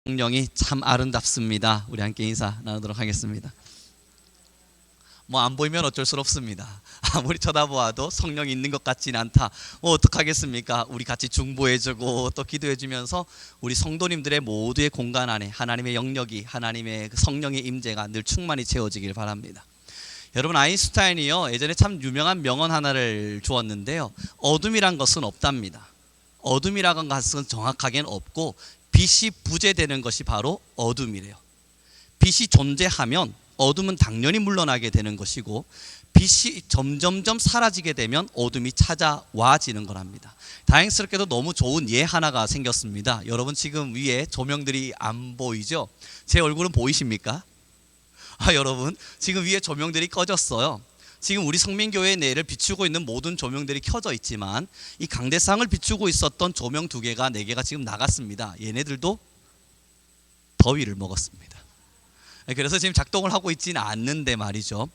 성령이 참 아름답습니다. 우리 함께 인사 나누도록 하겠습니다. 안 보이면 어쩔 수 없습니다. 아무리 쳐다보아도 성령이 있는 것 같지는 않다. 어떡하겠습니까? 우리 같이 중보해주고 또 기도해주면서 우리 성도님들의 모두의 공간 안에 하나님의 영역이, 하나님의 성령의 임재가 늘 충만히 채워지길 바랍니다. 여러분, 아인슈타인이요 예전에 참 유명한 명언 하나를 주었는데요, 어둠이란 것은 없답니다. 어둠이라는 것은 정확하게는 없고 빛이 부재되는 것이 바로 어둠이래요. 빛이 존재하면 어둠은 당연히 물러나게 되는 것이고, 빛이 점점점 사라지게 되면 어둠이 찾아와지는 거랍니다. 다행스럽게도 너무 좋은 예 하나가 생겼습니다. 여러분, 지금 위에 조명들이 안 보이죠? 제 얼굴은 보이십니까? 여러분, 지금 위에 조명들이 꺼졌어요. 지금 우리 성민교회 내를 비추고 있는 모든 조명들이 켜져 있지만 이 강대상을 비추고 있었던 조명 2개가 4개가 지금 나갔습니다. 얘네들도 더위를 먹었습니다. 그래서 지금 작동을 하고 있지는 않는데 말이죠.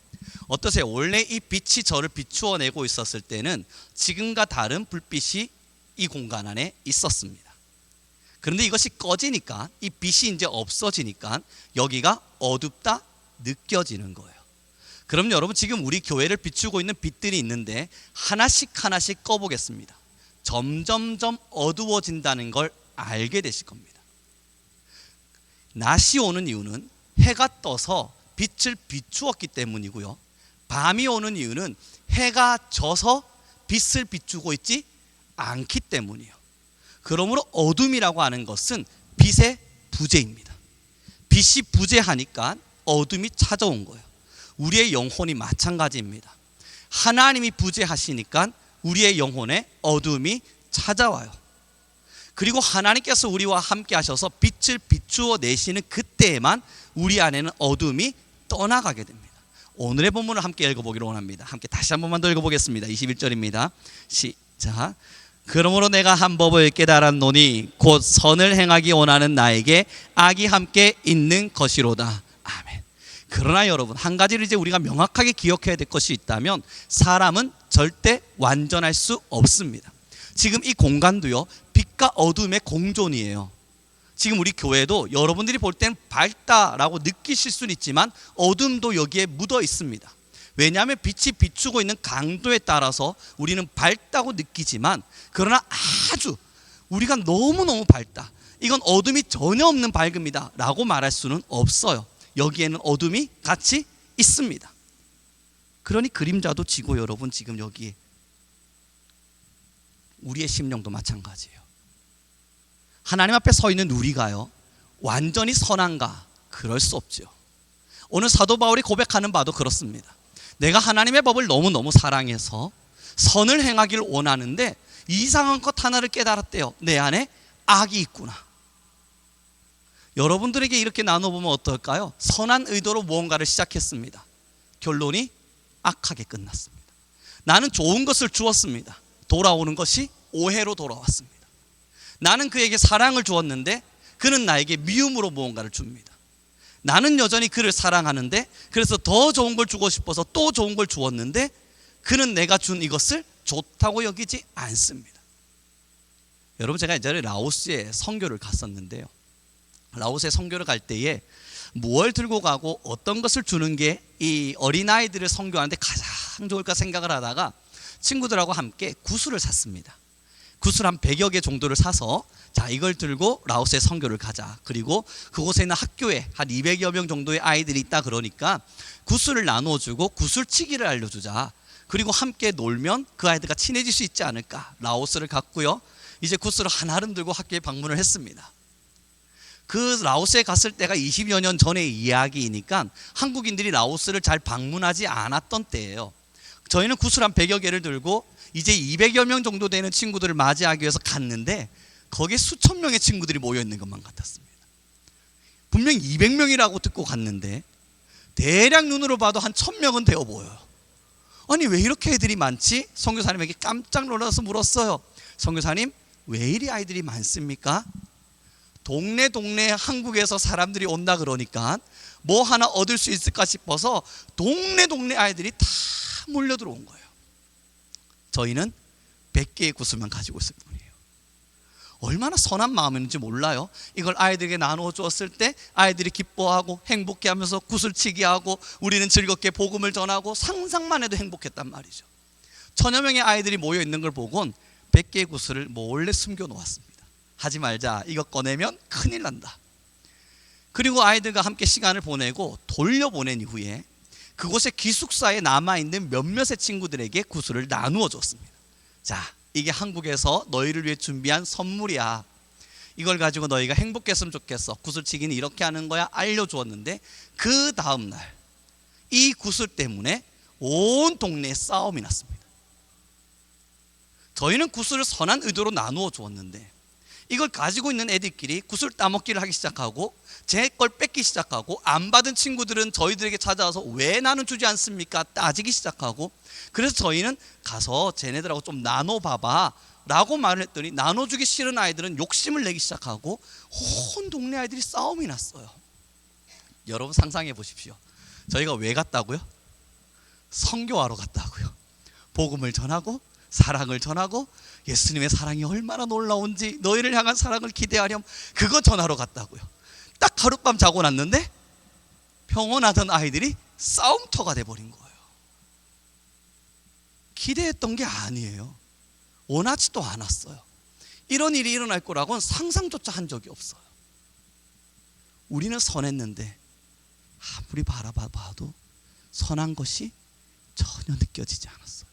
어떠세요? 원래 이 빛이 저를 비추어내고 있었을 때는 지금과 다른 불빛이 이 공간 안에 있었습니다. 그런데 이것이 꺼지니까, 이 빛이 이제 없어지니까 여기가 어둡다 느껴지는 거예요. 그럼 여러분, 지금 우리 교회를 비추고 있는 빛들이 있는데 하나씩 하나씩 꺼보겠습니다. 점점점 어두워진다는 걸 알게 되실 겁니다. 낮이 오는 이유는 해가 떠서 빛을 비추었기 때문이고요, 밤이 오는 이유는 해가 져서 빛을 비추고 있지 않기 때문이에요. 그러므로 어둠이라고 하는 것은 빛의 부재입니다. 빛이 부재하니까 어둠이 찾아온 거예요. 우리의 영혼이 마찬가지입니다. 하나님이 부재하시니까 우리의 영혼에 어둠이 찾아와요. 그리고 하나님께서 우리와 함께 하셔서 빛을 비추어 내시는 그때에만 우리 안에는 어둠이 떠나가게 됩니다. 오늘의 본문을 함께 읽어보기로 원합니다. 함께 다시 한 번만 더 읽어보겠습니다. 21절입니다. 시작. 그러므로 내가 한 법을 깨달았노니 곧 선을 행하기 원하는 나에게 악이 함께 있는 것이로다. 아멘. 그러나 여러분, 한 가지를 이제 우리가 명확하게 기억해야 될 것이 있다면, 사람은 절대 완전할 수 없습니다. 지금 이 공간도요, 빛과 어둠의 공존이에요. 지금 우리 교회도 여러분들이 볼 땐 밝다라고 느끼실 수는 있지만 어둠도 여기에 묻어 있습니다. 왜냐하면 빛이 비추고 있는 강도에 따라서 우리는 밝다고 느끼지만, 그러나 아주 우리가 너무너무 밝다, 이건 어둠이 전혀 없는 밝음이다 라고 말할 수는 없어요. 여기에는 어둠이 같이 있습니다. 그러니 그림자도 지고, 여러분, 지금 여기 우리의 심령도 마찬가지예요. 하나님 앞에 서 있는 우리가요, 완전히 선한가? 그럴 수 없죠. 오늘 사도 바울이 고백하는 바도 그렇습니다. 내가 하나님의 법을 너무너무 사랑해서 선을 행하기를 원하는데 이상한 것 하나를 깨달았대요. 내 안에 악이 있구나. 여러분들에게 이렇게 나눠보면 어떨까요? 선한 의도로 무언가를 시작했습니다. 결론이 악하게 끝났습니다. 나는 좋은 것을 주었습니다. 돌아오는 것이 오해로 돌아왔습니다. 나는 그에게 사랑을 주었는데 그는 나에게 미움으로 무언가를 줍니다. 나는 여전히 그를 사랑하는데 그래서 더 좋은 걸 주고 싶어서 또 좋은 걸 주었는데 그는 내가 준 이것을 좋다고 여기지 않습니다. 여러분, 제가 예전에 라오스에 선교를 갔었는데요, 라오스에 선교를 갈 때에 무엇을 들고 가고 어떤 것을 주는 게 이 어린아이들을 선교하는데 가장 좋을까 생각을 하다가 친구들하고 함께 구슬을 샀습니다. 구슬 한 100여 개 정도를 사서, 자, 이걸 들고 라오스에 선교를 가자. 그리고 그곳에 있는 학교에 한 200여 명 정도의 아이들이 있다 그러니까 구슬을 나눠주고 구슬치기를 알려주자. 그리고 함께 놀면 그 아이들과 친해질 수 있지 않을까. 라오스를 갔고요, 이제 구슬을 한아름 들고 학교에 방문을 했습니다. 그 라오스에 갔을 때가 20여 년 전의 이야기이니까 한국인들이 라오스를 잘 방문하지 않았던 때예요. 저희는 구슬 한 100여 개를 들고 이제 200여 명 정도 되는 친구들을 맞이하기 위해서 갔는데 거기에 수천 명의 친구들이 모여있는 것만 같았습니다. 분명히 200명이라고 듣고 갔는데 대략 눈으로 봐도 한 1000명은 되어 보여요. 아니, 왜 이렇게 애들이 많지? 선교사님에게 깜짝 놀라서 물었어요. 선교사님, 왜 이리 아이들이 많습니까? 동네 한국에서 사람들이 온다 그러니까 뭐 하나 얻을 수 있을까 싶어서 동네 아이들이 다 몰려 들어온 거예요. 저희는 100개의 구슬만 가지고 있을 뿐이에요. 얼마나 선한 마음인지 몰라요. 이걸 아이들에게 나누어 주었을 때 아이들이 기뻐하고 행복해하면서 구슬치기 하고 우리는 즐겁게 복음을 전하고 상상만 해도 행복했단 말이죠. 천여 명의 아이들이 모여 있는 걸 보곤 100개의 구슬을 몰래 숨겨 놓았습니다. 하지 말자, 이거 꺼내면 큰일 난다. 그리고 아이들과 함께 시간을 보내고 돌려보낸 이후에 그곳의 기숙사에 남아있는 몇몇의 친구들에게 구슬을 나누어 줬습니다. 자, 이게 한국에서 너희를 위해 준비한 선물이야. 이걸 가지고 너희가 행복했으면 좋겠어. 구슬치기는 이렇게 하는 거야 알려주었는데, 그 다음날 이 구슬 때문에 온 동네에 싸움이 났습니다. 저희는 구슬을 선한 의도로 나누어 주었는데 이걸 가지고 있는 애들끼리 구슬 따먹기를 하기 시작하고 제 걸 뺏기 시작하고, 안 받은 친구들은 저희들에게 찾아와서 왜 나는 주지 않습니까? 따지기 시작하고, 그래서 저희는 가서 쟤네들하고 좀 나눠봐봐 라고 말을 했더니 나눠주기 싫은 아이들은 욕심을 내기 시작하고 온 동네 아이들이 싸움이 났어요. 여러분 상상해 보십시오. 저희가 왜 갔다고요? 선교하러 갔다고요. 복음을 전하고 사랑을 전하고 예수님의 사랑이 얼마나 놀라운지 너희를 향한 사랑을 기대하렴, 그거 전하러 갔다고요. 딱 하룻밤 자고 났는데 평온하던 아이들이 싸움터가 돼버린 거예요. 기대했던 게 아니에요. 원하지도 않았어요. 이런 일이 일어날 거라고는 상상조차 한 적이 없어요. 우리는 선했는데 아무리 바라봐도 선한 것이 전혀 느껴지지 않았어요.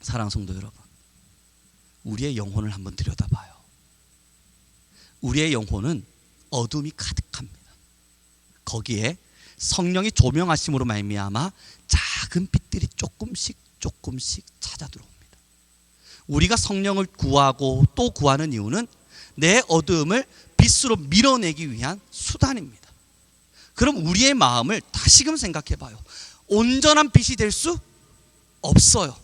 사랑하는 성도 여러분, 우리의 영혼을 한번 들여다봐요. 우리의 영혼은 어둠이 가득합니다. 거기에 성령이 조명하심으로 말미암아 작은 빛들이 조금씩 찾아 들어옵니다. 우리가 성령을 구하고 또 구하는 이유는 내 어두움을 빛으로 밀어내기 위한 수단입니다. 그럼 우리의 마음을 다시금 생각해 봐요. 온전한 빛이 될 수 없어요.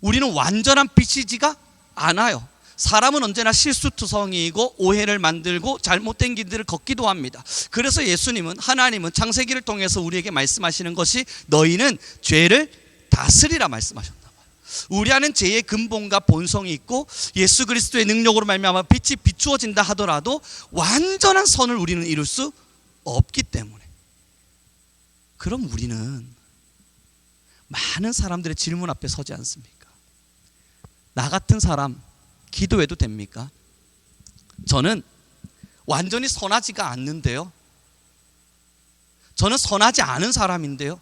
우리는 완전한 빛이지가 않아요. 사람은 언제나 실수투성이이고 오해를 만들고 잘못된 길들을 걷기도 합니다. 그래서 예수님은, 하나님은 창세기를 통해서 우리에게 말씀하시는 것이 너희는 죄를 다스리라 말씀하셨나 봐요. 우리 안엔 죄의 근본과 본성이 있고 예수 그리스도의 능력으로 말미암아 빛이 비추어진다 하더라도 완전한 선을 우리는 이룰 수 없기 때문에, 그럼 우리는 많은 사람들의 질문 앞에 서지 않습니까? 나 같은 사람 기도해도 됩니까? 저는 완전히 선하지가 않는데요. 저는 선하지 않은 사람인데요.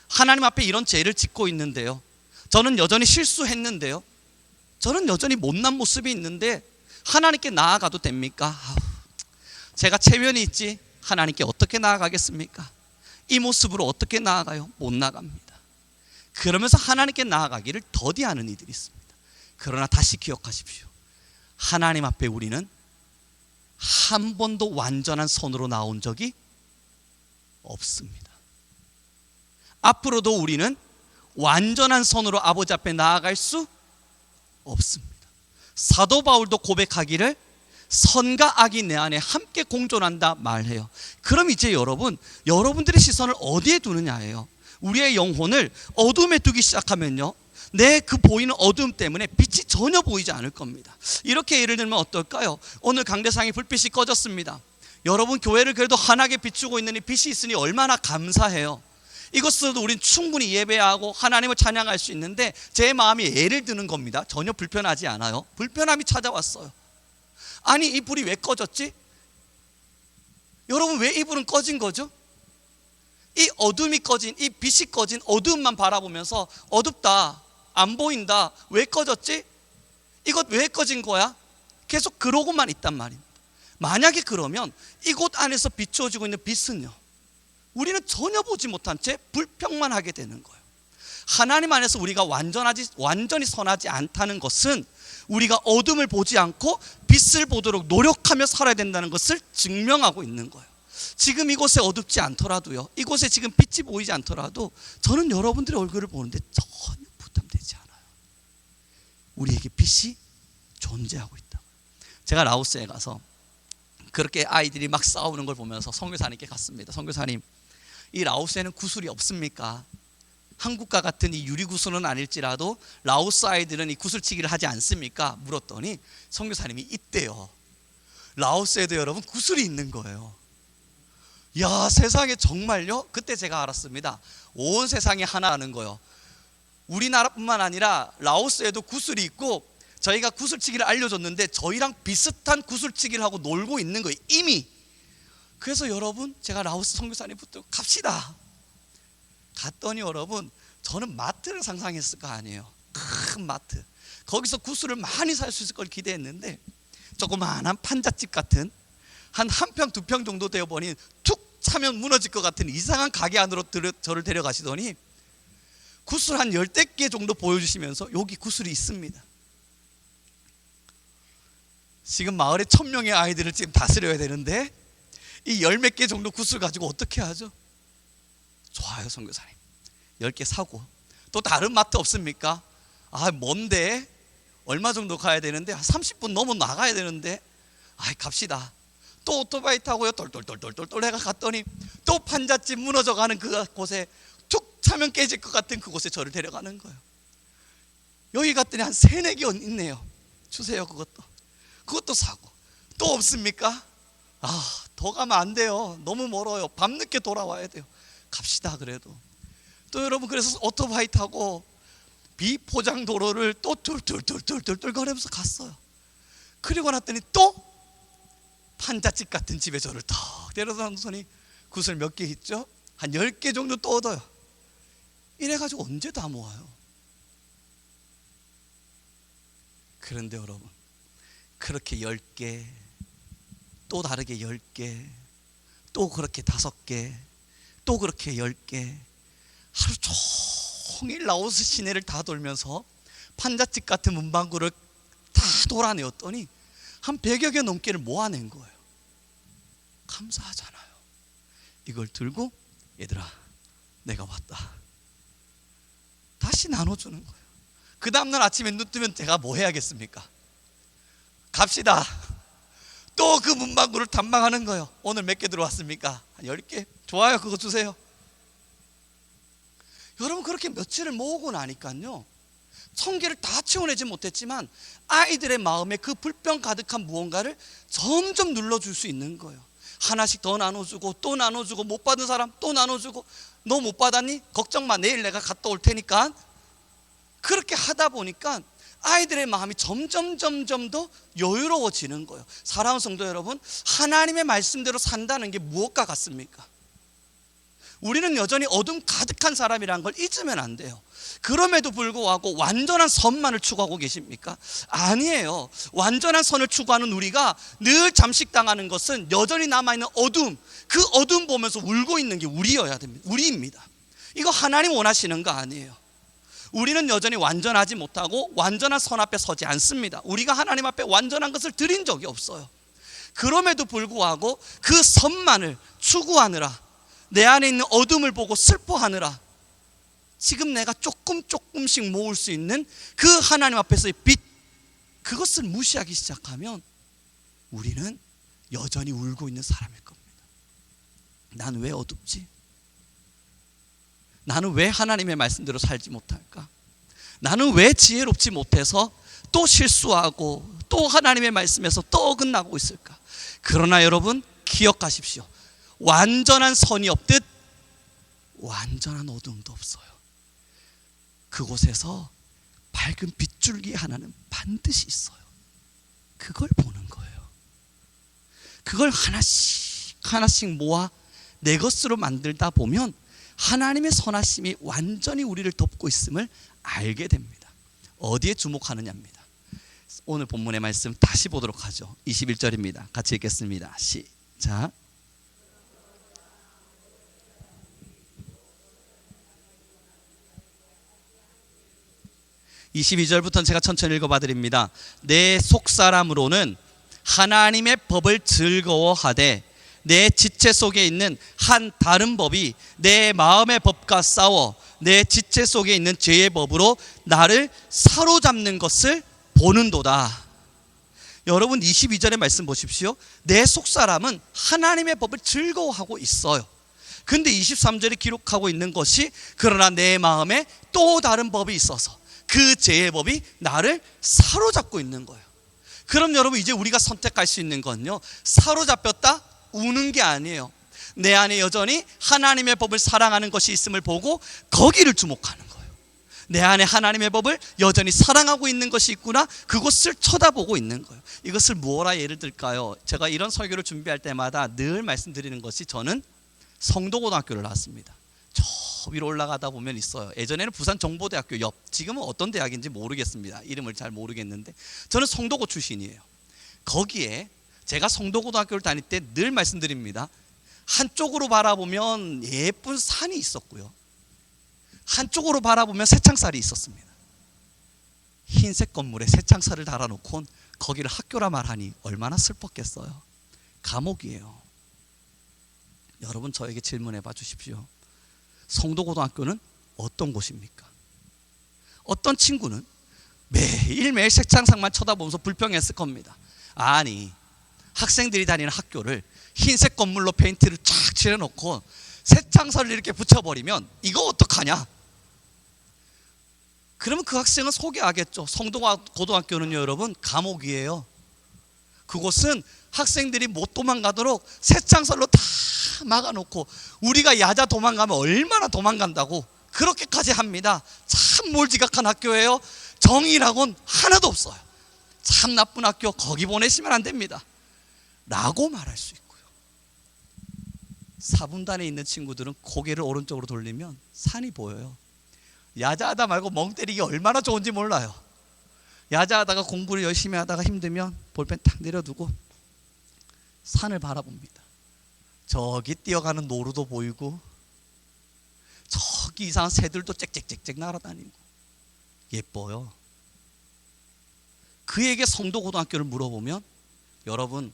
하나님 앞에 이런 죄를 짓고 있는데요. 저는 여전히 실수했는데요. 저는 여전히 못난 모습이 있는데 하나님께 나아가도 됩니까? 제가 체면이 있지 하나님께 어떻게 나아가겠습니까? 이 모습으로 어떻게 나아가요? 못 나갑니다. 그러면서 하나님께 나아가기를 더디하는 이들이 있습니다. 그러나 다시 기억하십시오. 하나님 앞에 우리는 한 번도 완전한 선으로 나온 적이 없습니다. 앞으로도 우리는 완전한 선으로 아버지 앞에 나아갈 수 없습니다. 사도 바울도 고백하기를 선과 악이 내 안에 함께 공존한다 말해요. 그럼 이제 여러분들의 시선을 어디에 두느냐예요. 우리의 영혼을 어둠에 두기 시작하면요, 내 그 보이는 어둠 때문에 빛이 전혀 보이지 않을 겁니다. 이렇게 예를 들면 어떨까요? 오늘 강대상에 불빛이 꺼졌습니다. 여러분, 교회를 그래도 환하게 비추고 있는 이 빛이 있으니 얼마나 감사해요. 이것으로도 우린 충분히 예배하고 하나님을 찬양할 수 있는데 제 마음이 예를 드는 겁니다. 전혀 불편하지 않아요. 불편함이 찾아왔어요. 아니, 이 불이 왜 꺼졌지? 여러분, 왜 이 불은 꺼진 거죠? 이 어둠이 꺼진, 이 빛이 꺼진 어둠만 바라보면서 어둡다, 안 보인다, 왜 꺼졌지? 이것 왜 꺼진 거야? 계속 그러고만 있단 말입니다. 만약에 그러면 이곳 안에서 비추어지고 있는 빛은요, 우리는 전혀 보지 못한 채 불평만 하게 되는 거예요. 하나님 안에서 우리가 완전히 선하지 않다는 것은 우리가 어둠을 보지 않고 빛을 보도록 노력하며 살아야 된다는 것을 증명하고 있는 거예요. 지금 이곳에 어둡지 않더라도요, 이곳에 지금 빛이 보이지 않더라도 저는 여러분들의 얼굴을 보는데 전혀 부담되지 않아요. 우리에게 빛이 존재하고 있다. 제가 라오스에 가서 그렇게 아이들이 막 싸우는 걸 보면서 선교사님께 갔습니다. 선교사님, 이 라오스에는 구슬이 없습니까? 한국과 같은 이 유리구슬은 아닐지라도 라오스 아이들은 이 구슬치기를 하지 않습니까? 물었더니 선교사님이 있대요. 라오스에도 여러분 구슬이 있는 거예요. 야, 세상에 정말요? 그때 제가 알았습니다. 온 세상이 하나라는 거요. 우리나라뿐만 아니라 라오스에도 구슬이 있고, 저희가 구슬치기를 알려줬는데 저희랑 비슷한 구슬치기를 하고 놀고 있는 거예요, 이미. 그래서 여러분, 제가 라오스 선교사님부터 갑시다. 갔더니 여러분, 저는 마트를 상상했을 거 아니에요. 큰 마트. 거기서 구슬을 많이 살 수 있을 걸 기대했는데, 조그마한 판잣집 같은 한 평, 2평 정도 되어 보니 툭 차면 무너질 것 같은 이상한 가게 안으로 저를 데려가시더니 구슬 한 10개 정도 보여주시면서 여기 구슬이 있습니다. 지금 마을에 1000명의 아이들을 지금 다스려야 되는데 이 10몇 개 정도 구슬 가지고 어떻게 하죠? 좋아요, 선교사님. 10개 사고. 또 다른 마트 없습니까? 아, 뭔데? 얼마 정도 가야 되는데 한 30분 넘어 나가야 되는데, 아, 갑시다. 또 오토바이 타고요, 똘똘똘똘똘 해가 갔더니 또 판잣집 무너져가는 그곳에 툭 차면 깨질 것 같은 그곳에 저를 데려가는 거예요. 여기 갔더니 한 3-4개 있네요. 주세요. 그것도 사고. 또 없습니까? 아, 더 가면 안 돼요. 너무 멀어요. 밤늦게 돌아와야 돼요. 갑시다. 그래도 또 여러분, 그래서 오토바이 타고 비포장 도로를 또 툴툴툴툴툴 거리면서 갔어요. 그리고 났더니 또 판잣집 같은 집에 저를 턱 데려다 놓더니 구슬 몇 개 있죠? 한 10개 정도 또 얻어요. 이래가지고 언제 다 모아요? 그런데 여러분, 그렇게 10개, 또 다르게 10개, 또 그렇게 5개, 또 그렇게 10개, 하루 종일 라오스 시내를 다 돌면서 판잣집 같은 문방구를 다 돌아내었더니 한 100여 개 넘게를 모아낸 거예요. 감사하잖아요. 이걸 들고 얘들아, 내가 왔다. 다시 나눠주는 거예요. 그 다음날 아침에 눈 뜨면 제가 뭐 해야겠습니까? 갑시다. 또 그 문방구를 탐방하는 거예요. 오늘 몇 개 들어왔습니까? 한 10개? 좋아요, 그거 주세요. 여러분, 그렇게 며칠을 모으고 나니까요, 1000개를 다 채워내지 못했지만 아이들의 마음에 그 불평 가득한 무언가를 점점 눌러줄 수 있는 거예요. 하나씩 더 나눠주고 또 나눠주고, 못 받은 사람 또 나눠주고, 너 못 받았니? 걱정 마, 내일 내가 갔다 올 테니까. 그렇게 하다 보니까 아이들의 마음이 점점 더 여유로워지는 거예요. 사랑하는 성도 여러분, 하나님의 말씀대로 산다는 게 무엇과 같습니까? 우리는 여전히 어둠 가득한 사람이라는 걸 잊으면 안 돼요. 그럼에도 불구하고 완전한 선만을 추구하고 계십니까? 아니에요. 완전한 선을 추구하는 우리가 늘 잠식당하는 것은 여전히 남아있는 어둠, 그 어둠 보면서 울고 있는 게 우리여야 됩니다. 우리입니다. 이거 하나님 원하시는 거 아니에요. 우리는 여전히 완전하지 못하고 완전한 선 앞에 서지 않습니다. 우리가 하나님 앞에 완전한 것을 드린 적이 없어요. 그럼에도 불구하고 그 선만을 추구하느라, 내 안에 있는 어둠을 보고 슬퍼하느라, 지금 내가 조금씩 모을 수 있는 그 하나님 앞에서의 빛, 그것을 무시하기 시작하면 우리는 여전히 울고 있는 사람일 겁니다. 난 왜 어둡지? 나는 왜 하나님의 말씀대로 살지 못할까? 나는 왜 지혜롭지 못해서 또 실수하고 또 하나님의 말씀에서 또 어긋나고 있을까? 그러나 여러분, 기억하십시오. 완전한 선이 없듯 완전한 어둠도 없어요. 그곳에서 밝은 빗줄기 하나는 반드시 있어요. 그걸 보는 거예요. 그걸 하나씩 모아 내 것으로 만들다 보면 하나님의 선하심이 완전히 우리를 덮고 있음을 알게 됩니다. 어디에 주목하느냐입니다. 오늘 본문의 말씀 다시 보도록 하죠. 21절입니다. 같이 읽겠습니다. 시작. (22절부터는) 제가 천천히 읽어봐 드립니다. 내 속사람으로는 하나님의 법을 즐거워하되 내 지체 속에 있는 한 다른 법이 내 마음의 법과 싸워 내 지체 속에 있는 죄의 법으로 나를 사로잡는 것을 보는도다. 여러분, 22절의 말씀 보십시오. 내 속사람은 하나님의 법을 즐거워하고 있어요. 근데 23절에 기록하고 있는 것이 그러나 내 마음에 또 다른 법이 있어서 그 죄의 법이 나를 사로잡고 있는 거예요. 그럼 여러분 이제 우리가 선택할 수 있는 건요, 사로잡혔다 우는 게 아니에요. 내 안에 여전히 하나님의 법을 사랑하는 것이 있음을 보고 거기를 주목하는 거예요. 내 안에 하나님의 법을 여전히 사랑하고 있는 것이 있구나, 그것을 쳐다보고 있는 거예요. 이것을 무엇라 예를 들까요? 제가 이런 설교를 준비할 때마다 늘 말씀드리는 것이, 저는 성도고등학교를 나왔습니다. 저 위로 올라가다 보면 있어요. 예전에는 부산정보대학교 옆, 지금은 어떤 대학인지 모르겠습니다. 이름을 잘 모르겠는데 저는 성도고 출신이에요. 거기에 제가 성도고등학교를 다닐 때 늘 말씀드립니다. 한쪽으로 바라보면 예쁜 산이 있었고요, 한쪽으로 바라보면 새창살이 있었습니다. 흰색 건물에 새창살을 달아놓고 거기를 학교라 말하니 얼마나 슬펐겠어요. 감옥이에요. 여러분 저에게 질문해 봐 주십시오. 성도고등학교는 어떤 곳입니까? 어떤 친구는 매일매일 새창살만 쳐다보면서 불평했을 겁니다. 아니, 학생들이 다니는 학교를 흰색 건물로 페인트를 쫙 칠해놓고 새창살을 이렇게 붙여버리면 이거 어떡하냐? 그러면 그 학생은 소개하겠죠. 성도고등학교는요 여러분, 감옥이에요. 그곳은 학생들이 못 도망가도록 새창살로 다 막아놓고, 우리가 야자 도망가면 얼마나 도망간다고 그렇게까지 합니다. 참 몰지각한 학교예요. 정의라고는 하나도 없어요. 참 나쁜 학교, 거기 보내시면 안 됩니다 라고 말할 수 있고요, 4분단에 있는 친구들은 고개를 오른쪽으로 돌리면 산이 보여요. 야자하다 말고 멍 때리기 얼마나 좋은지 몰라요. 야자하다가 공부를 열심히 하다가 힘들면 볼펜 탁 내려두고 산을 바라봅니다. 저기 뛰어가는 노루도 보이고 저기 이상한 새들도 짹짹짹짹 날아다니고 예뻐요. 그에게 성도고등학교를 물어보면, 여러분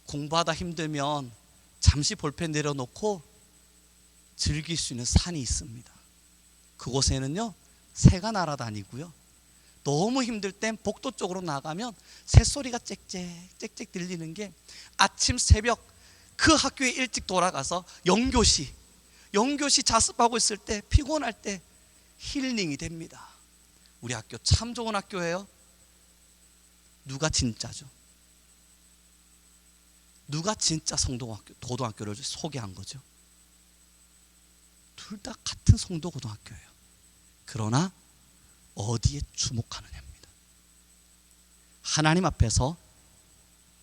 공부하다 힘들면 잠시 볼펜 내려놓고 즐길 수 있는 산이 있습니다. 그곳에는요 새가 날아다니고요, 너무 힘들 땐 복도 쪽으로 나가면 새소리가 짹짹짹짹 들리는 게, 아침 새벽 그 학교에 일찍 돌아가서 영교시 자습하고 있을 때, 피곤할 때 힐링이 됩니다. 우리 학교 참 좋은 학교예요. 누가 진짜죠? 누가 진짜 성도고등학교를 소개한 거죠? 둘 다 같은 성도고등학교예요. 그러나 어디에 주목하느냐입니다. 하나님 앞에서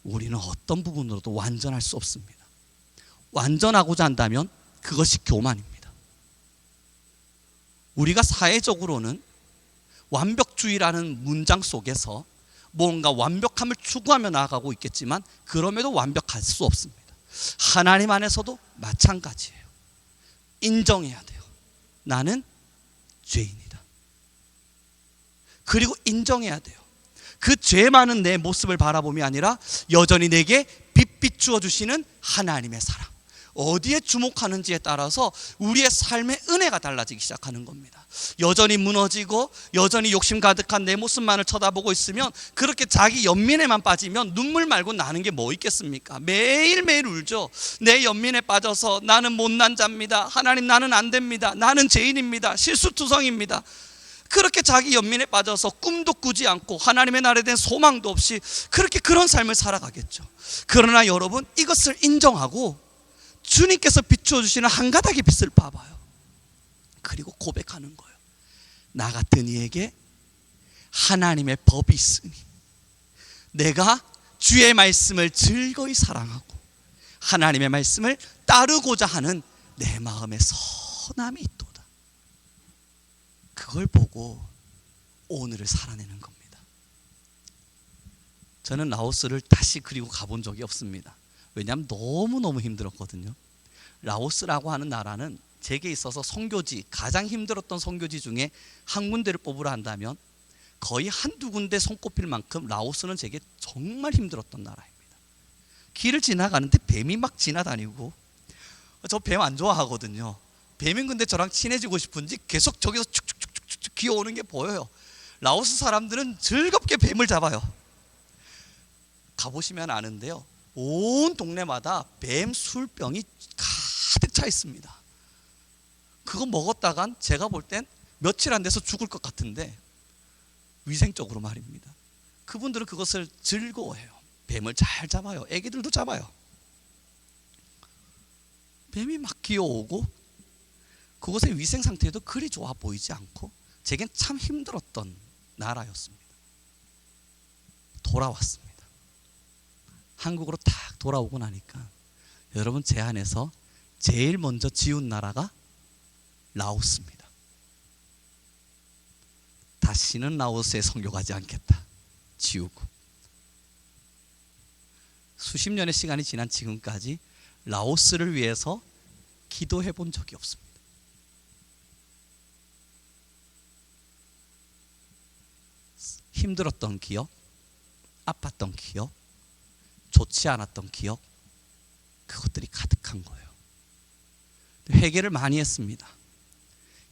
우리는 어떤 부분으로도 완전할 수 없습니다. 완전하고자 한다면 그것이 교만입니다. 우리가 사회적으로는 완벽주의라는 문장 속에서 뭔가 완벽함을 추구하며 나아가고 있겠지만, 그럼에도 완벽할 수 없습니다. 하나님 안에서도 마찬가지예요. 인정해야 돼요. 나는 죄인이다. 그리고 인정해야 돼요. 그 죄 많은 내 모습을 바라봄이 아니라 여전히 내게 빛 비추어 주시는 하나님의 사랑, 어디에 주목하는지에 따라서 우리의 삶의 은혜가 달라지기 시작하는 겁니다. 여전히 무너지고 여전히 욕심 가득한 내 모습만을 쳐다보고 있으면, 그렇게 자기 연민에만 빠지면 눈물 말고 나는 게 뭐 있겠습니까? 매일매일 울죠. 내 연민에 빠져서 나는 못난 자입니다, 하나님 나는 안 됩니다, 나는 죄인입니다, 실수투성입니다. 그렇게 자기 연민에 빠져서 꿈도 꾸지 않고 하나님의 나라에 대한 소망도 없이 그렇게 그런 삶을 살아가겠죠. 그러나 여러분, 이것을 인정하고 주님께서 비추어 주시는 한 가닥의 빛을 봐봐요. 그리고 고백하는 거예요. 나 같은 이에게 하나님의 법이 있으니 내가 주의 말씀을 즐거이 사랑하고 하나님의 말씀을 따르고자 하는 내 마음에 선함이 있도다. 그걸 보고 오늘을 살아내는 겁니다. 저는 라오스를 다시 그리고 가본 적이 없습니다. 왜냐하면 너무너무 힘들었거든요. 라오스라고 하는 나라는 제게 있어서 선교지, 가장 힘들었던 선교지 중에 한 군데를 뽑으라 한다면 거의 한두 군데 손꼽힐 만큼 라오스는 제게 정말 힘들었던 나라입니다. 길을 지나가는데 뱀이 막 지나다니고, 저 뱀 안 좋아하거든요. 뱀은 근데 저랑 친해지고 싶은지 계속 저기서 축축축축축 기어오는 게 보여요. 라오스 사람들은 즐겁게 뱀을 잡아요. 가보시면 아는데요, 온 동네마다 뱀 술병이 가득 차 있습니다. 그거 먹었다간 제가 볼 땐 며칠 안 돼서 죽을 것 같은데, 위생적으로 말입니다. 그분들은 그것을 즐거워해요. 뱀을 잘 잡아요. 애기들도 잡아요. 뱀이 막 기어오고 그곳의 위생 상태도 그리 좋아 보이지 않고 제겐 참 힘들었던 나라였습니다. 돌아왔습니다. 한국으로 딱 돌아오고 나니까 여러분, 제 안에서 제일 먼저 지운 나라가 라오스입니다. 다시는 라오스에 선교 가지 않겠다. 지우고. 수십 년의 시간이 지난 지금까지 라오스를 위해서 기도해 본 적이 없습니다. 힘들었던 기억, 아팠던 기억, 좋지 않았던 기억, 그것들이 가득한 거예요. 회개를 많이 했습니다.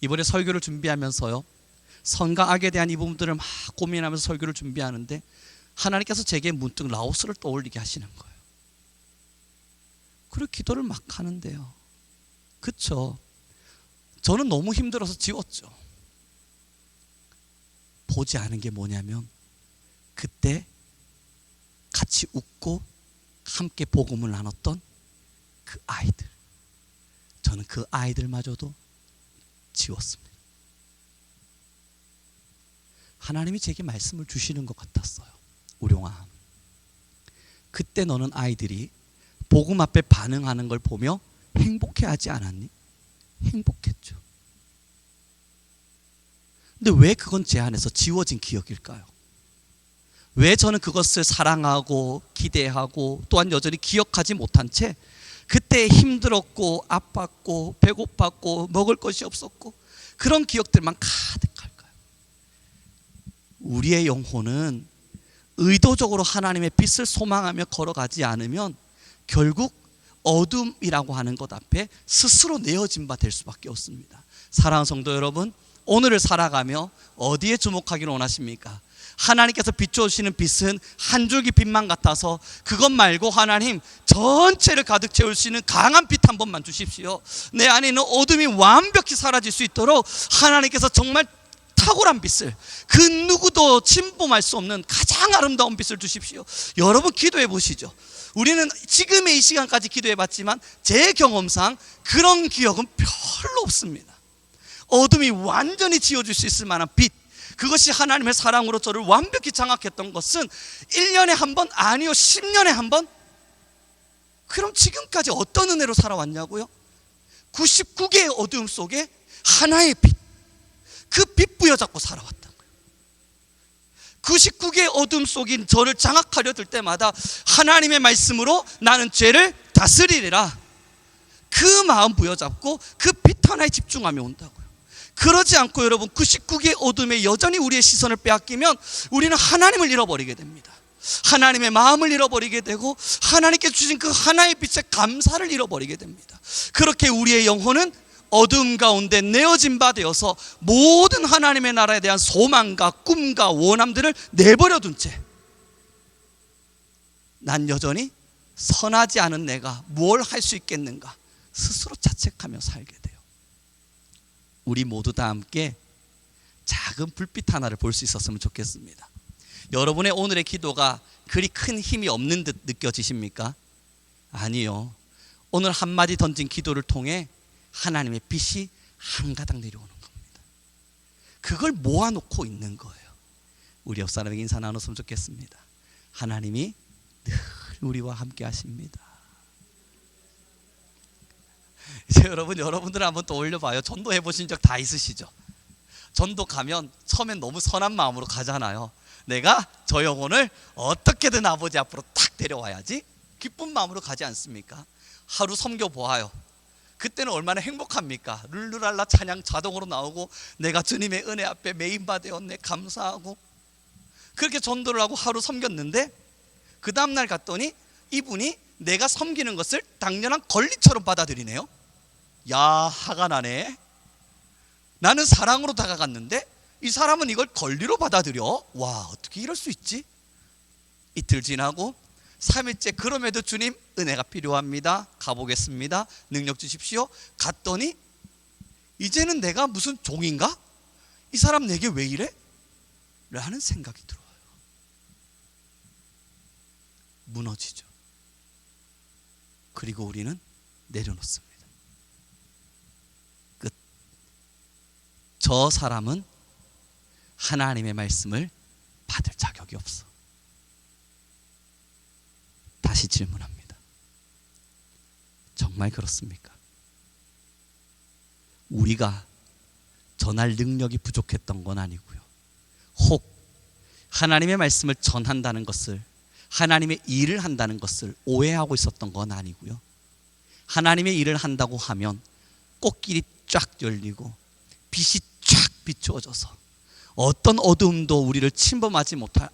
이번에 설교를 준비하면서요, 선과 악에 대한 이 부분들을 막 고민하면서 설교를 준비하는데 하나님께서 제게 문득 라오스를 떠올리게 하시는 거예요. 그리고 기도를 막 하는데요, 그쵸, 저는 너무 힘들어서 지웠죠. 보지 않은 게 뭐냐면 그때 같이 웃고 함께 복음을 나눴던 그 아이들, 저는 그 아이들마저도 지웠습니다. 하나님이 제게 말씀을 주시는 것 같았어요. 우룡아, 그때 너는 아이들이 복음 앞에 반응하는 걸 보며 행복해하지 않았니? 행복했죠. 근데 왜 그건 제 안에서 지워진 기억일까요? 왜 저는 그것을 사랑하고 기대하고 또한 여전히 기억하지 못한 채 그때 힘들었고 아팠고 배고팠고 먹을 것이 없었고 그런 기억들만 가득할까요? 우리의 영혼은 의도적으로 하나님의 빛을 소망하며 걸어가지 않으면 결국 어둠이라고 하는 것 앞에 스스로 내어진 바 될 수밖에 없습니다. 사랑하는 성도 여러분, 오늘을 살아가며 어디에 주목하기를 원하십니까? 하나님께서 비춰주시는 빛은 한 줄기 빛만 같아서 그것 말고 하나님 전체를 가득 채울 수 있는 강한 빛 한 번만 주십시오. 내 안에 있는 어둠이 완벽히 사라질 수 있도록 하나님께서 정말 탁월한 빛을, 그 누구도 침범할 수 없는 가장 아름다운 빛을 주십시오. 여러분, 기도해 보시죠. 우리는 지금의 이 시간까지 기도해 봤지만 제 경험상 그런 기억은 별로 없습니다. 어둠이 완전히 지워질 수 있을 만한 빛, 그것이 하나님의 사랑으로 저를 완벽히 장악했던 것은 1년에 한 번, 아니요 10년에 한 번? 그럼 지금까지 어떤 은혜로 살아왔냐고요? 99개의 어둠 속에 하나의 빛, 그 빛 부여잡고 살아왔던 거예요. 99개의 어둠 속인 저를 장악하려 들 때마다 하나님의 말씀으로 나는 죄를 다스리리라, 그 마음 부여잡고 그 빛 하나에 집중하며 온다고요. 그러지 않고 여러분, 99개의 어둠에 여전히 우리의 시선을 빼앗기면 우리는 하나님을 잃어버리게 됩니다. 하나님의 마음을 잃어버리게 되고 하나님께 주신 그 하나의 빛에 감사를 잃어버리게 됩니다. 그렇게 우리의 영혼은 어둠 가운데 내어진 바 되어서 모든 하나님의 나라에 대한 소망과 꿈과 원함들을 내버려 둔 채 난 여전히 선하지 않은 내가 뭘 할 수 있겠는가 스스로 자책하며 살게 돼요. 우리 모두 다 함께 작은 불빛 하나를 볼 수 있었으면 좋겠습니다. 여러분의 오늘의 기도가 그리 큰 힘이 없는 듯 느껴지십니까? 아니요. 오늘 한마디 던진 기도를 통해 하나님의 빛이 한 가닥 내려오는 겁니다. 그걸 모아놓고 있는 거예요. 우리 옆 사람에게 인사 나눴으면 좋겠습니다. 하나님이 늘 우리와 함께 하십니다. 이제 여러분들 한번 떠올려 봐요. 전도 해보신 적 다 있으시죠? 전도 가면 처음엔 너무 선한 마음으로 가잖아요. 내가 저 영혼을 어떻게든 아버지 앞으로 딱 데려와야지, 기쁜 마음으로 가지 않습니까? 하루 섬겨 보아요. 그때는 얼마나 행복합니까? 룰루랄라 찬양 자동으로 나오고 내가 주님의 은혜 앞에 메인바되었네 감사하고, 그렇게 전도를 하고 하루 섬겼는데 그 다음날 갔더니 이분이 내가 섬기는 것을 당연한 권리처럼 받아들이네요. 야, 화가 나네. 나는 사랑으로 다가갔는데 이 사람은 이걸 권리로 받아들여. 와, 어떻게 이럴 수 있지? 이틀 지나고 3일째 그럼에도 주님 은혜가 필요합니다. 가보겠습니다. 능력 주십시오. 갔더니 이제는 내가 무슨 종인가? 이 사람 내게 왜 이래? 라는 생각이 들어와요. 무너지죠. 그리고 우리는 내려놓습니다. 끝. 저 사람은 하나님의 말씀을 받을 자격이 없어. 다시 질문합니다. 정말 그렇습니까? 우리가 전할 능력이 부족했던 건 아니고요. 혹 하나님의 말씀을 전한다는 것을, 하나님의 일을 한다는 것을 오해하고 있었던 건 아니고요. 하나님의 일을 한다고 하면 꽃길이 쫙 열리고 빛이 쫙 비추어져서 어떤 어둠도 우리를 침범하지 못할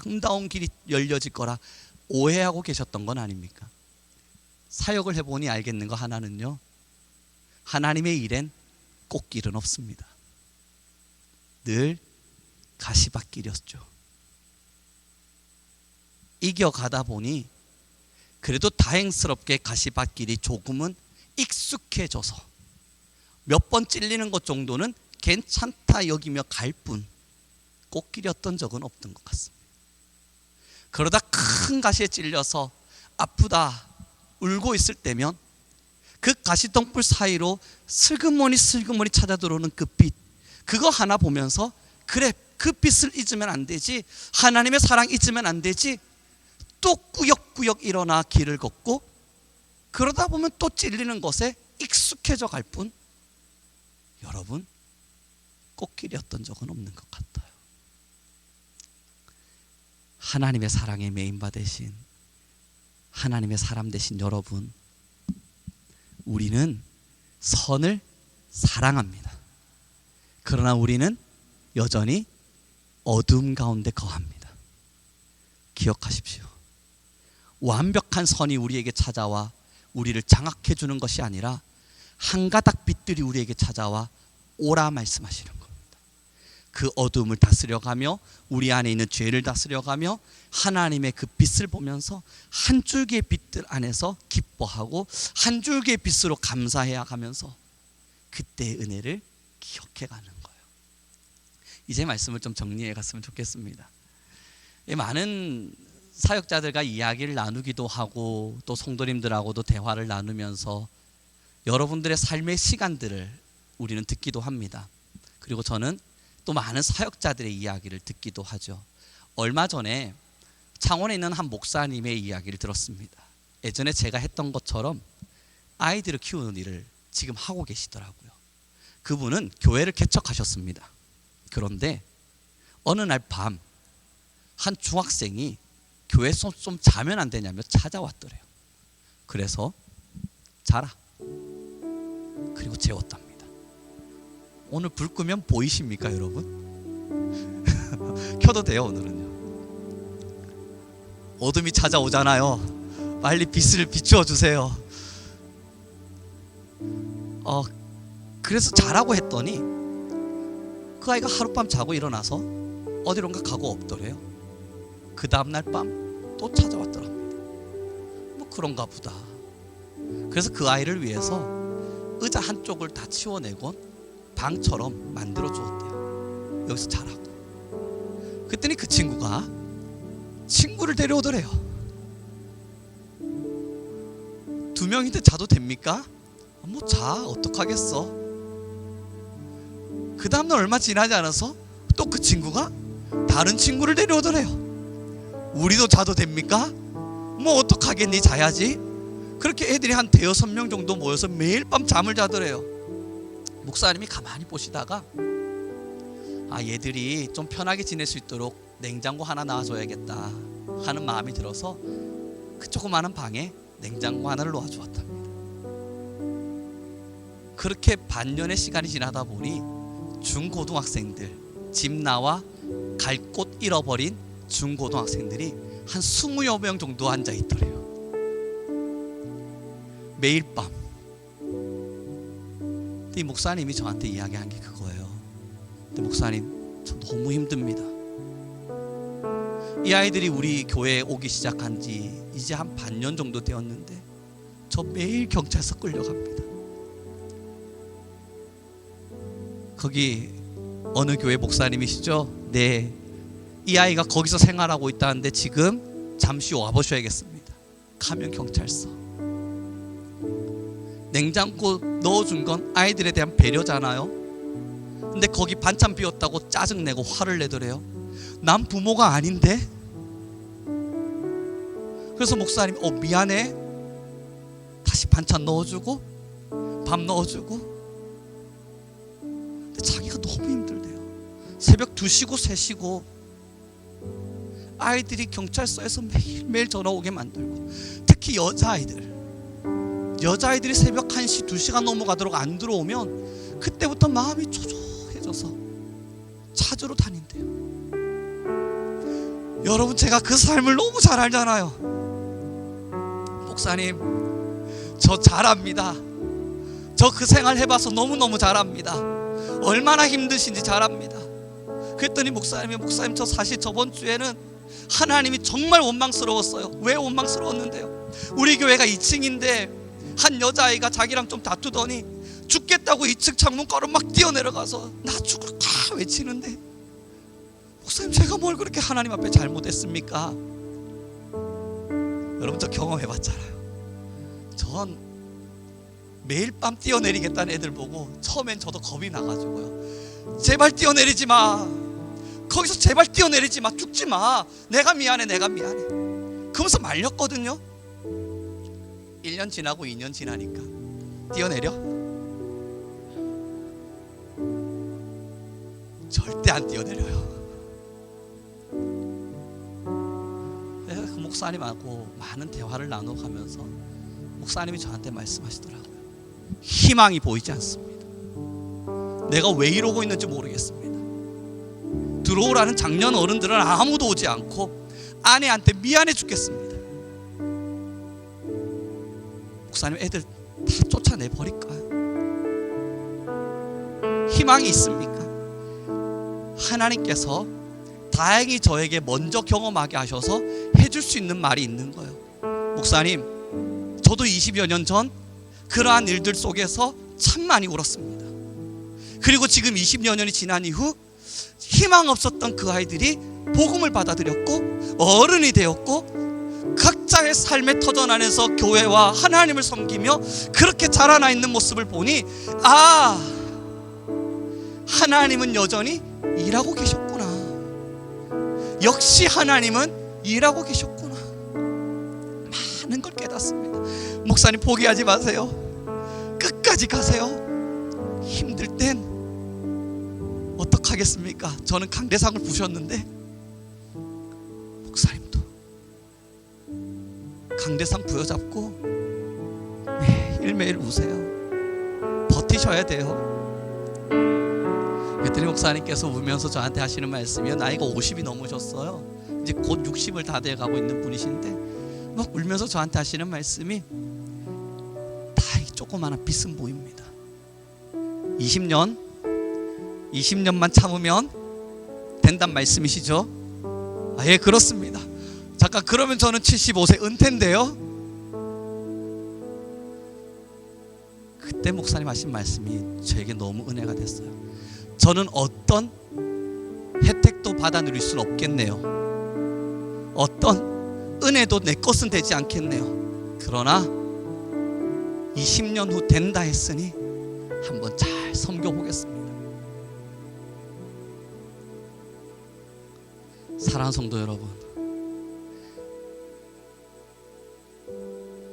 아름다운 길이 열려질 거라 오해하고 계셨던 건 아닙니까? 사역을 해보니 알겠는 거 하나는요, 하나님의 일엔 꽃길은 없습니다. 늘 가시밭길이었죠. 이겨가다 보니 그래도 다행스럽게 가시밭길이 조금은 익숙해져서 몇 번 찔리는 것 정도는 괜찮다 여기며 갈 뿐 꽃길이었던 적은 없던 것 같습니다. 그러다 큰 가시에 찔려서 아프다 울고 있을 때면 그 가시덩불 사이로 슬그머니 찾아 들어오는 그 빛, 그거 하나 보면서 그래, 그 빛을 잊으면 안 되지, 하나님의 사랑 잊으면 안 되지, 또 꾸역꾸역 일어나 길을 걷고 그러다 보면 또 찔리는 것에 익숙해져 갈 뿐 여러분 꽃길이었던 적은 없는 것 같아요. 하나님의 사랑에 메인받으신 하나님의 사람 되신 여러분, 우리는 선을 사랑합니다. 그러나 우리는 여전히 어둠 가운데 거합니다. 기억하십시오. 완벽한 선이 우리에게 찾아와 우리를 장악해 주는 것이 아니라 한 가닥 빛들이 우리에게 찾아와 오라 말씀하시는 겁니다. 그 어둠을 다스려가며 우리 안에 있는 죄를 다스려가며 하나님의 그 빛을 보면서 한 줄기의 빛들 안에서 기뻐하고 한 줄기의 빛으로 감사해야 가면서 그때의 은혜를 기억해 가는 거예요. 이제 말씀을 좀 정리해 갔으면 좋겠습니다. 많은 사역자들과 이야기를 나누기도 하고 또 성도님들하고도 대화를 나누면서 여러분들의 삶의 시간들을 우리는 듣기도 합니다. 그리고 저는 또 많은 사역자들의 이야기를 듣기도 하죠. 얼마 전에 창원에 있는 한 목사님의 이야기를 들었습니다. 예전에 제가 했던 것처럼 아이들을 키우는 일을 지금 하고 계시더라고요. 그분은 교회를 개척하셨습니다. 그런데 어느 날 밤 한 중학생이 교회에서 좀 자면 안 되냐며 찾아왔더래요. 그래서 자라. 그리고 재웠답니다. 오늘 불 끄면 보이십니까 여러분? 켜도 돼요. 오늘은요. 어둠이 찾아오잖아요. 빨리 빛을 비추어 주세요. 그래서 자라고 했더니 그 아이가 하룻밤 자고 일어나서 어디론가 가고 없더래요. 그 다음날 밤 또 찾아왔더랍니다. 뭐 그런가 보다. 그래서 그 아이를 위해서 의자 한쪽을 다 치워내곤 방처럼 만들어 주었대요. 여기서 자라고. 그랬더니 그 친구가 친구를 데려오더래요. 2명인데 자도 됩니까? 뭐 자, 어떡하겠어. 그 다음날 얼마 지나지 않아서 또 그 친구가 다른 친구를 데려오더래요. 우리도 자도 됩니까? 뭐 어떡하겠니, 자야지. 그렇게 애들이 한 5-6명 정도 모여서 매일 밤 잠을 자더래요. 목사님이 가만히 보시다가 얘들이 좀 편하게 지낼 수 있도록 냉장고 하나 놔줘야겠다 하는 마음이 들어서 그 조그마한 방에 냉장고 하나를 놓아주었답니다. 그렇게 반년의 시간이 지나다 보니 중고등학생들, 집 나와 갈 곳 잃어버린 중고등학생들이 한 20여 명 정도 앉아있더래요. 매일 밤. 이 목사님이 저한테 이야기한 게 그거예요. 근데 목사님, 저 너무 힘듭니다. 이 아이들이 우리 교회에 오기 시작한 지 이제 한 반년 정도 되었는데 저 매일 경찰서 끌려갑니다. 거기 어느 교회 목사님이시죠? 네, 이 아이가 거기서 생활하고 있다는데 지금 잠시 와보셔야겠습니다. 가면 경찰서. 냉장고 넣어준 건 아이들에 대한 배려잖아요. 근데 거기 반찬 비웠다고 짜증내고 화를 내더래요. 난 부모가 아닌데? 그래서 목사님 미안해, 다시 반찬 넣어주고 밥 넣어주고. 근데 자기가 너무 힘들대요. 새벽 2시고 3시고 아이들이 경찰서에서 매일매일 전화 오게 만들고, 특히 여자아이들이 새벽 1시 2시가 넘어가도록 안 들어오면 그때부터 마음이 초조해져서 찾으러 다닌대요. 여러분, 제가 그 삶을 너무 잘 알잖아요. 목사님, 저 잘 압니다. 저 그 생활 해봐서 너무너무 잘 압니다. 얼마나 힘드신지 잘 압니다. 그랬더니 목사님 저 사실 저번 주에는 하나님이 정말 원망스러웠어요. 왜 원망스러웠는데요? 우리 교회가 2층인데 한 여자아이가 자기랑 좀 다투더니 죽겠다고 2층 창문가로 막 뛰어내려가서 나 죽을까 외치는데, 목사님 제가 뭘 그렇게 하나님 앞에 잘못했습니까? 여러분, 저 경험해봤잖아요. 전 매일 밤 뛰어내리겠다는 애들 보고 처음엔 저도 겁이 나가지고요, 제발 뛰어내리지 마, 거기서 제발 뛰어내리지 마, 죽지 마, 내가 미안해 그러면서 말렸거든요. 1년 지나고 2년 지나니까 뛰어내려? 절대 안 뛰어내려요. 내가 그 목사님하고 많은 대화를 나눠가면서 목사님이 저한테 말씀하시더라고요. 희망이 보이지 않습니다. 내가 왜 이러고 있는지 모르겠습니다. 들어오라는 작년 어른들은 아무도 오지 않고 아내한테 미안해 죽겠습니다. 목사님, 애들 다 쫓아내 버릴까요? 희망이 있습니까? 하나님께서 다행히 저에게 먼저 경험하게 하셔서 해줄 수 있는 말이 있는 거예요. 목사님, 저도 20여 년 전 그러한 일들 속에서 참 많이 울었습니다. 그리고 지금 20여 년이 지난 이후 희망 없었던 그 아이들이 복음을 받아들였고 어른이 되었고 각자의 삶의 터전 안에서 교회와 하나님을 섬기며 그렇게 자라나 있는 모습을 보니, 하나님은 여전히 일하고 계셨구나. 역시 하나님은 일하고 계셨구나. 많은 걸 깨닫습니다. 목사님, 포기하지 마세요. 끝까지 가세요. 힘들 땐 어떡하겠습니까? 저는 강대상을 부셨는데 목사님도 강대상 부여잡고 매일매일 우세요. 버티셔야 돼요. 그랬더니 목사님께서 울면서 저한테 하시는 말씀이, 나이가 50이 넘으셨어요. 이제 곧 60을 다 돼가고 있는 분이신데 막 울면서 저한테 하시는 말씀이, 다 이 조그마한 빚은 보입니다. 20년만 참으면 된단 말씀이시죠? 예, 그렇습니다. 잠깐, 그러면 저는 75세 은퇴인데요. 그때 목사님 하신 말씀이 저에게 너무 은혜가 됐어요. 저는 어떤 혜택도 받아 누릴 수는 없겠네요. 어떤 은혜도 내 것은 되지 않겠네요. 그러나 20년 후 된다 했으니 한번 잘 섬겨보겠습니다. 사랑하는 성도 여러분,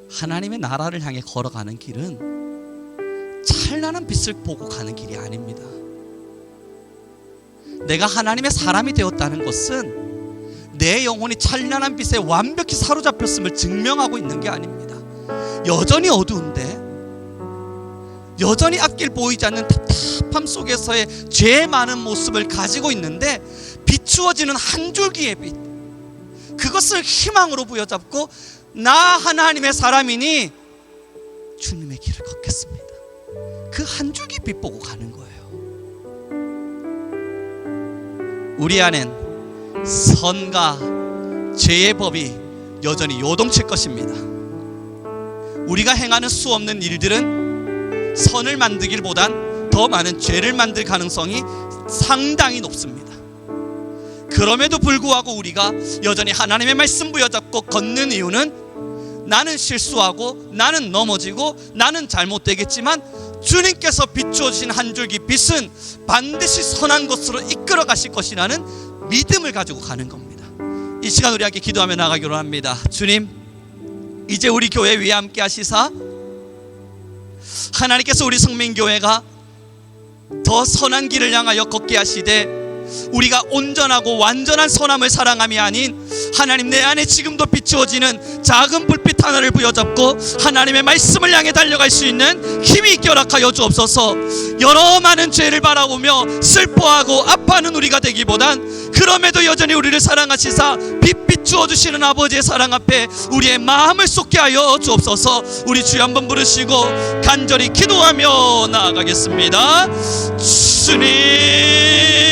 하나님의 나라를 향해 걸어가는 길은 찬란한 빛을 보고 가는 길이 아닙니다. 내가 하나님의 사람이 되었다는 것은 내 영혼이 찬란한 빛에 완벽히 사로잡혔음을 증명하고 있는 게 아닙니다. 여전히 어두운데, 여전히 앞길 보이지 않는 답답함 속에서의 죄 많은 모습을 가지고 있는데 비추어지는 한 줄기의 빛, 그것을 희망으로 부여잡고 나 하나님의 사람이니 주님의 길을 걷겠습니다. 그 한 줄기 빛 보고 가는 거예요. 우리 안엔 선과 죄의 법이 여전히 요동칠 것입니다. 우리가 행하는 수 없는 일들은 선을 만들기보단 더 많은 죄를 만들 가능성이 상당히 높습니다. 그럼에도 불구하고 우리가 여전히 하나님의 말씀 부여잡고 걷는 이유는 나는 실수하고 나는 넘어지고 나는 잘못되겠지만 주님께서 비추어 주신 한 줄기 빛은 반드시 선한 것으로 이끌어 가실 것이라는 믿음을 가지고 가는 겁니다. 이 시간 우리 함께 기도하며 나가기로 합니다. 주님, 이제 우리 교회 위에 함께 하시사 하나님께서 우리 성민교회가 더 선한 길을 향하여 걷게 하시되 우리가 온전하고 완전한 선함을 사랑함이 아닌 하나님 내 안에 지금도 비추어지는 작은 불빛 하나를 부여잡고 하나님의 말씀을 향해 달려갈 수 있는 힘이 있게 허락하여 주옵소서. 여러 많은 죄를 바라보며 슬퍼하고 아파하는 우리가 되기보단 그럼에도 여전히 우리를 사랑하시사 빛 비추어 주시는 아버지의 사랑 앞에 우리의 마음을 쏟게 하여 주옵소서. 우리 주여 한번 부르시고 간절히 기도하며 나아가겠습니다. 주님